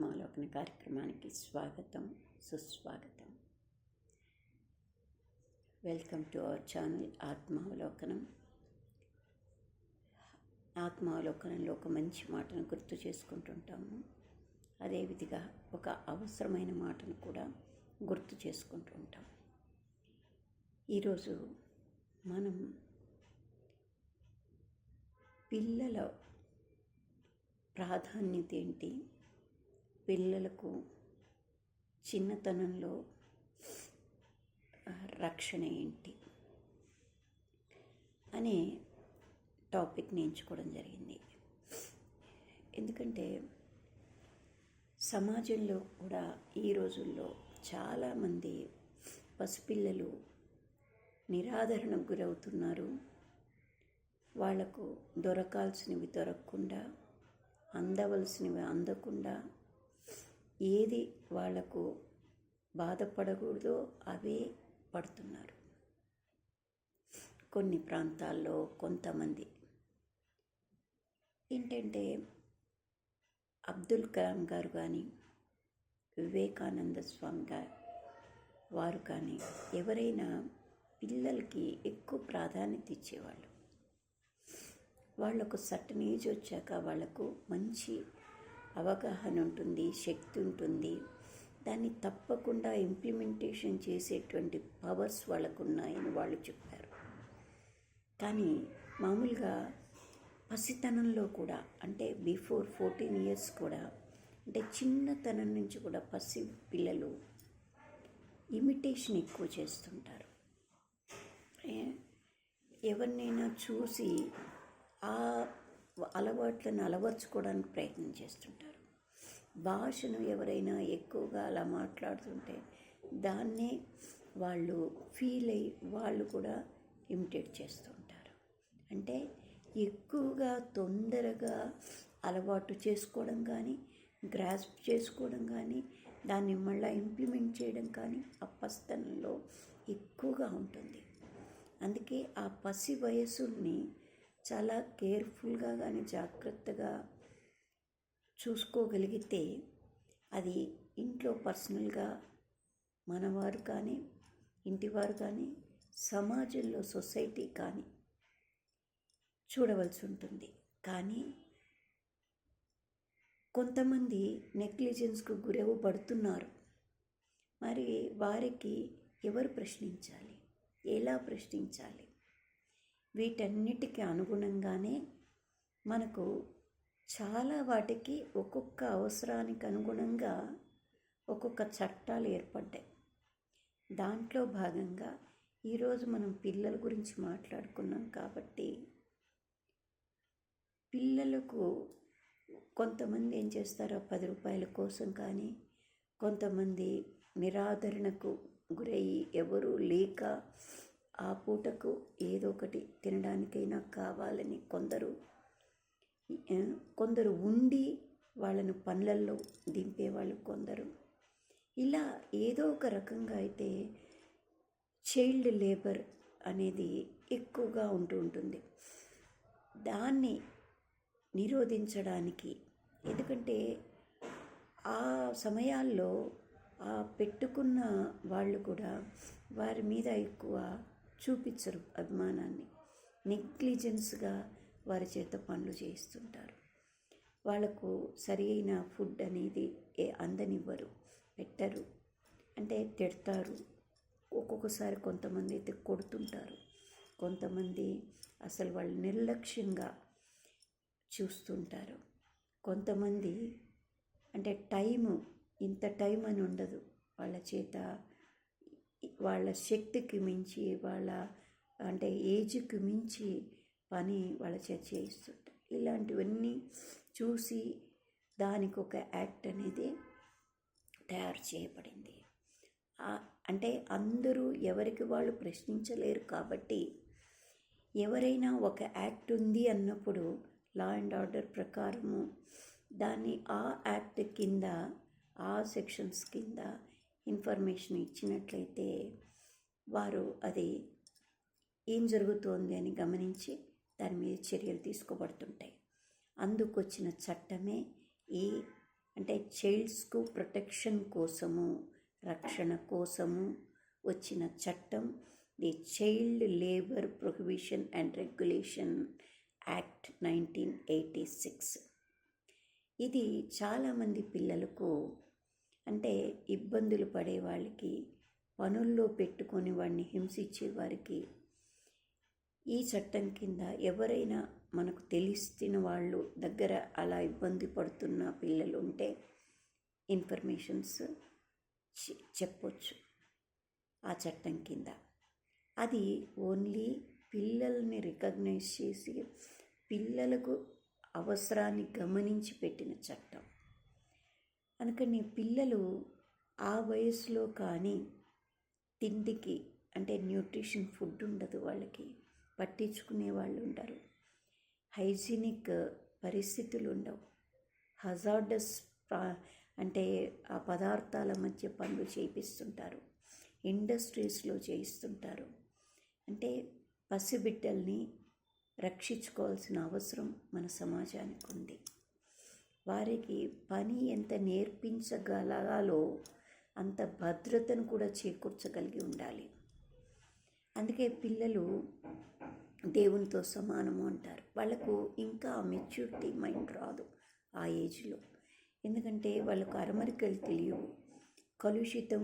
ఆత్మావలోకన కార్యక్రమానికి స్వాగతం, సుస్వాగతం. వెల్కమ్ టు అవర్ ఛానల్ ఆత్మావలోకనం. ఆత్మావలోకనంలో ఒక మంచి మాటను గుర్తు చేసుకుంటుంటాము. అదేవిధంగా ఒక అవసరమైన మాటను కూడా గుర్తు చేసుకుంటూ ఉంటాం. ఈరోజు మనం పిల్లల ప్రాధాన్యత ఏంటి, పిల్లలకు చిన్నతనంలో రక్షణ ఏంటి అనే టాపిక్ని ఎంచుకోవడం జరిగింది. ఎందుకంటే సమాజంలో కూడా ఈ రోజుల్లో చాలామంది పసిపిల్లలు నిరాదరణకు గురవుతున్నారు. వాళ్లకు దొరకాల్సినవి దొరకకుండా, అందవలసినవి అందకుండా, ఏది వాళ్లకు బాధపడకూడదో అవే పడుతున్నారు. కొన్ని ప్రాంతాల్లో కొంతమంది ఏంటంటే అబ్దుల్ కలాం గారు కానీ, వివేకానంద స్వామి గారు వారు కానీ ఎవరైనా పిల్లలకి ఎక్కువ ప్రాధాన్యత ఇచ్చేవాళ్ళు. వాళ్ళకు సర్టన్ ఏజ్ వచ్చాక వాళ్లకు మంచి అవగాహన ఉంటుంది, శక్తి ఉంటుంది. దాన్ని తప్పకుండా ఇంప్లిమెంటేషన్ చేసేటువంటి పవర్స్ వాళ్ళకు ఉన్నాయని వాళ్ళు చెప్పారు. కానీ మామూలుగా పసితనంలో కూడా, అంటే బిఫోర్ 14 years కూడా, అంటే చిన్నతనం నుంచి కూడా పసి పిల్లలు ఇమిటేషన్ ఎక్కువ చేస్తుంటారు. ఎవరినైనా చూసి ఆ అలవాట్లను అలవర్చుకోవడానికి ప్రయత్నం చేస్తుంటారు. భాషను ఎవరైనా ఎక్కువగా అలా మాట్లాడుతుంటే దాన్నే వాళ్ళు ఫీల్ అయ్యి వాళ్ళు కూడా ఇమిటేట్ చేస్తుంటారు. అంటే ఎక్కువగా తొందరగా అలవాటు చేసుకోవడం కానీ, గ్రాస్ప్ చేసుకోవడం కానీ, దాన్ని మళ్ళీ ఇంప్లిమెంట్ చేయడం కానీ ఆ పసితనంలో ఎక్కువగా ఉంటుంది. అందుకే ఆ పసి వయసుని చాలా కేర్ఫుల్గా కానీ జాగ్రత్తగా చూసుకోగలిగితే అది ఇంట్లో పర్సనల్గా మనవారు కానీ, ఇంటివారు కానీ, సమాజంలో సొసైటీ కానీ చూడవలసి ఉంటుంది. కానీ కొంతమంది నెగ్లిజెన్స్కు గురవబడుతున్నారు. మరి వారికి ఎవరు ప్రశ్నించాలి, ఎలా ప్రశ్నించాలి? వీటన్నిటికీ అనుగుణంగానే మనకు చాలా వాటికి ఒక్కొక్క అవసరానికి అనుగుణంగా ఒక్కొక్క చట్టాలు ఏర్పడ్డాయి. దాంట్లో భాగంగా ఈరోజు మనం పిల్లల గురించి మాట్లాడుకున్నాం. కాబట్టి పిల్లలకు కొంతమంది ఏం చేస్తారో 10 రూపాయల కోసం కానీ, కొంతమంది నిరాదరణకు గురయ్యి ఎవరూ లేక ఆ పూటకు ఏదో ఒకటి తినడానికైనా కావాలని కొందరు ఉండి వాళ్ళను పనులలో దింపేవాళ్ళు కొందరు. ఇలా ఏదో ఒక రకంగా అయితే చైల్డ్ లేబర్ అనేది ఎక్కువగా ఉంటుంది. దాన్ని నిరోధించడానికి, ఎందుకంటే ఆ సమయాల్లో ఆ పెట్టుకున్న వాళ్ళు కూడా వారి మీద ఎక్కువ చూపించరు అభిమానాన్ని. నెగ్లిజెన్స్గా వారి చేత పనులు చేయిస్తుంటారు. వాళ్ళకు సరి అయిన ఫుడ్ అనేది అందనివ్వరు, పెట్టరు, అంటే తిడతారు. ఒక్కొక్కసారి కొంతమంది అయితే కొడుతుంటారు. కొంతమంది అసలు వాళ్ళు నిర్లక్ష్యంగా చూస్తుంటారు. కొంతమంది అంటే ఇంత టైం అని ఉండదు వాళ్ళ చేత, వాళ్ళ శక్తికి మించి, వాళ్ళ అంటే ఏజ్కి మించి పని వాళ్ళ చేత చేయిస్తుంటారు. ఇలాంటివన్నీ చూసి దానికి ఒక యాక్ట్ అనేది తయారు చేయబడింది. అంటే అందరూ ఎవరికి వాళ్ళు ప్రశ్నించలేరు. కాబట్టి ఎవరైనా ఒక యాక్ట్ ఉంది అన్నప్పుడు లా అండ్ ఆర్డర్ ప్రకారము దాన్ని ఆ యాక్ట్ కింద, ఆ సెక్షన్స్ కింద ఇన్ఫర్మేషన్ ఇచ్చినట్లయితే వారు అది ఏం జరుగుతోంది అని గమనించి దాని మీద చర్యలు తీసుకోబడుతుంటాయి. అందుకొచ్చిన చట్టమే ఈ అంటే చైల్డ్స్కు ప్రొటెక్షన్ కోసము, రక్షణ కోసము వచ్చిన చట్టం the child labour prohibition and regulation act 1986. ఇది చాలామంది పిల్లలకు అంటే ఇబ్బందులు పడే వాళ్ళకి, పనుల్లో పెట్టుకొని వాడిని హింసించే వారికి ఈ చట్టం కింద ఎవరైనా మనకు తెలిసిన వాళ్ళు దగ్గర అలా ఇబ్బంది పడుతున్న పిల్లలు ఉంటే ఇన్ఫర్మేషన్స్ చెప్పొచ్చు ఆ చట్టం కింద. అది ఓన్లీ పిల్లల్ని రికగ్నైజ్ చేసి పిల్లలకు అవసరాన్ని గమనించి పెట్టిన చట్టం. అందుకని పిల్లలు ఆ వయసులో కానీ తిండికి అంటే న్యూట్రిషన్ ఫుడ్ ఉండదు, వాళ్ళకి పట్టించుకునే వాళ్ళు ఉండరు, హైజీనిక్ పరిస్థితులు ఉండవు, హజార్డస్ అంటే ఆ పదార్థాల మధ్య పనులు చేయిస్తుంటారు, ఇండస్ట్రీస్లో చేయిస్తుంటారు. అంటే పసిబిడ్డల్ని రక్షించుకోవాల్సిన అవసరం మన సమాజానికి ఉంది. వారికి పని ఎంత నేర్పించగలగాలో అంత భద్రతను కూడా చేకూర్చగలిగి ఉండాలి. అందుకే పిల్లలు దేవునితో సమానము అంటారు. వాళ్ళకు ఇంకా మెచ్యూరిటీ మైండ్ రాదు ఆ ఏజ్లో. ఎందుకంటే వాళ్ళకు అరమరికలు తెలియవు, కలుషితం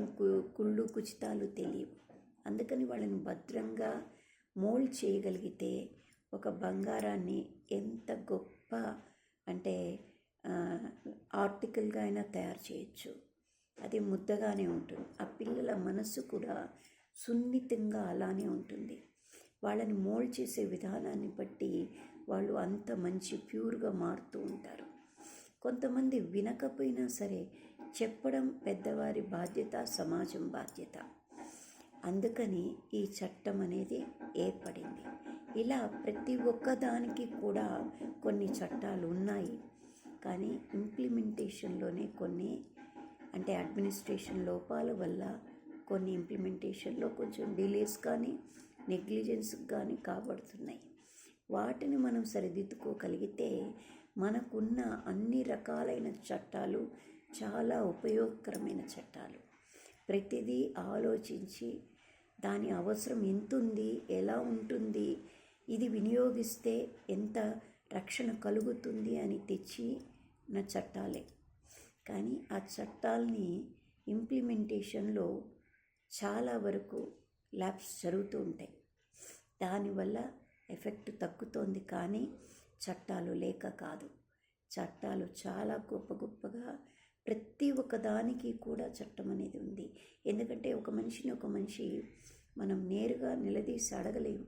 కుళ్ళు కుచితాలు తెలియవు. అందుకని వాళ్ళని భద్రంగా మోల్డ్ చేయగలిగితే ఒక బంగారాన్ని ఎంత గొప్ప అంటే ఆర్టికల్గా అయినా తయారు చేయొచ్చు. అది ముద్దగానే ఉంటుంది. ఆ పిల్లల మనస్సు కూడా సున్నితంగా అలానే ఉంటుంది. వాళ్ళని మోల్డ్ చేసే విధానాన్ని బట్టి వాళ్ళు అంత మంచి ప్యూర్గా మారుతూ ఉంటారు. కొంతమంది వినకపోయినా సరే చెప్పడం పెద్దవారి బాధ్యత, సమాజం బాధ్యత. అందుకని ఈ చట్టం అనేది ఏర్పడింది. ఇలా ప్రతి ఒక్కదానికి కూడా కొన్ని చట్టాలు ఉన్నాయి. కానీ ఇంప్లిమెంటేషన్లోనే కొన్ని అంటే అడ్మినిస్ట్రేషన్ లోపాల వల్ల కొన్ని ఇంప్లిమెంటేషన్లో కొంచెం డిలేస్ కానీ నెగ్లిజెన్స్ కానీ కాబడుతున్నాయి. వాటిని మనం సరిదిద్దుకోగలిగితే మనకున్న అన్ని రకాలైన చట్టాలు చాలా ఉపయోగకరమైన చట్టాలు. ప్రతిదీ ఆలోచించి దాని అవసరం ఎంతుంది, ఎలా ఉంటుంది, ఇది వినియోగిస్తే ఎంత రక్షణ కలుగుతుంది అని తెచ్చిన చట్టాలే. కానీ ఆ చట్టాలని ఇంప్లిమెంటేషన్లో చాలా వరకు ల్యాబ్స్ జరుగుతూ ఉంటాయి. దానివల్ల ఎఫెక్ట్ తగ్గుతోంది, కానీ చట్టాలు లేక కాదు. చట్టాలు చాలా గొప్ప గొప్పగా ప్రతి ఒక్క దానికి కూడా చట్టం అనేది ఉంది. ఎందుకంటే ఒక మనిషి మనం నేరుగా నిలదీసి అడగలేము.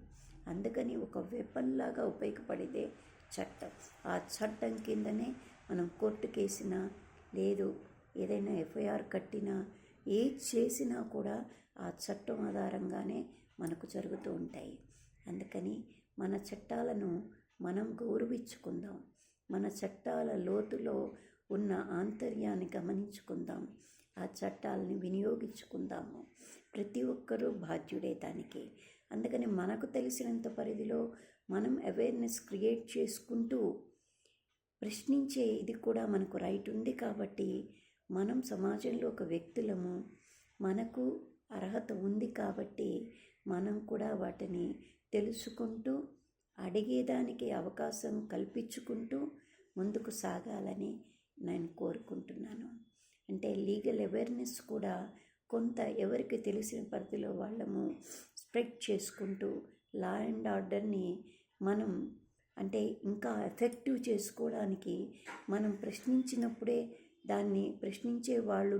అందుకని ఒక వెపన్ లాగా ఉపయోగపడితే చట్టం. ఆ చట్టం కిందనే మనం కోర్టు కేసినా లేదు ఏదైనా ఎఫ్ఐఆర్ కట్టినా ఏది చేసినా కూడా ఆ చట్టం ఆధారంగానే మనకు జరుగుతూ ఉంటాయి. అందుకని మన చట్టాలను మనం గౌరవించుకుందాం. మన చట్టాల లోతులో ఉన్న ఆంతర్యాన్ని గమనించుకుందాం. ఆ చట్టాలని వినియోగించుకుందాము. ప్రతి ఒక్కరూ బాధ్యుడే దానికి. అందుకని మనకు తెలిసినంత పరిధిలో మనం అవేర్నెస్ క్రియేట్ చేసుకుంటూ ప్రశ్నించే ఇది కూడా మనకు రైట్ ఉంది. కాబట్టి మనం సమాజంలో ఒక వ్యక్తులము, మనకు అర్హత ఉంది కాబట్టి మనం కూడా వాటిని తెలుసుకుంటూ అడిగేదానికి అవకాశం కల్పించుకుంటూ ముందుకు సాగాలని నేను కోరుకుంటున్నాను. అంటే లీగల్ అవేర్నెస్ కూడా కొంత ఎవరికి తెలిసిన పరిధిలో వాళ్ళము స్ప్రెడ్ చేసుకుంటూ లా అండ్ ఆర్డర్ని మనం అంటే ఇంకా ఎఫెక్టివ్ చేసుకోవడానికి మనం ప్రశ్నించినప్పుడే, దాన్ని ప్రశ్నించే వాళ్ళు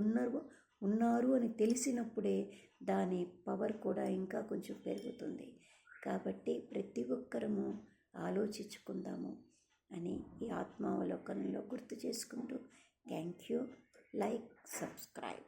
ఉన్నారు అని తెలిసినప్పుడే దాని పవర్ కూడా ఇంకా కొంచెం పెరుగుతుంది. కాబట్టి ప్రతి ఒక్కరము ఆలోచించుకుందాము అని ఈ ఆత్మావలోకనంలో గుర్తు చేసుకుంటూ థ్యాంక్ యూ. Like, subscribe.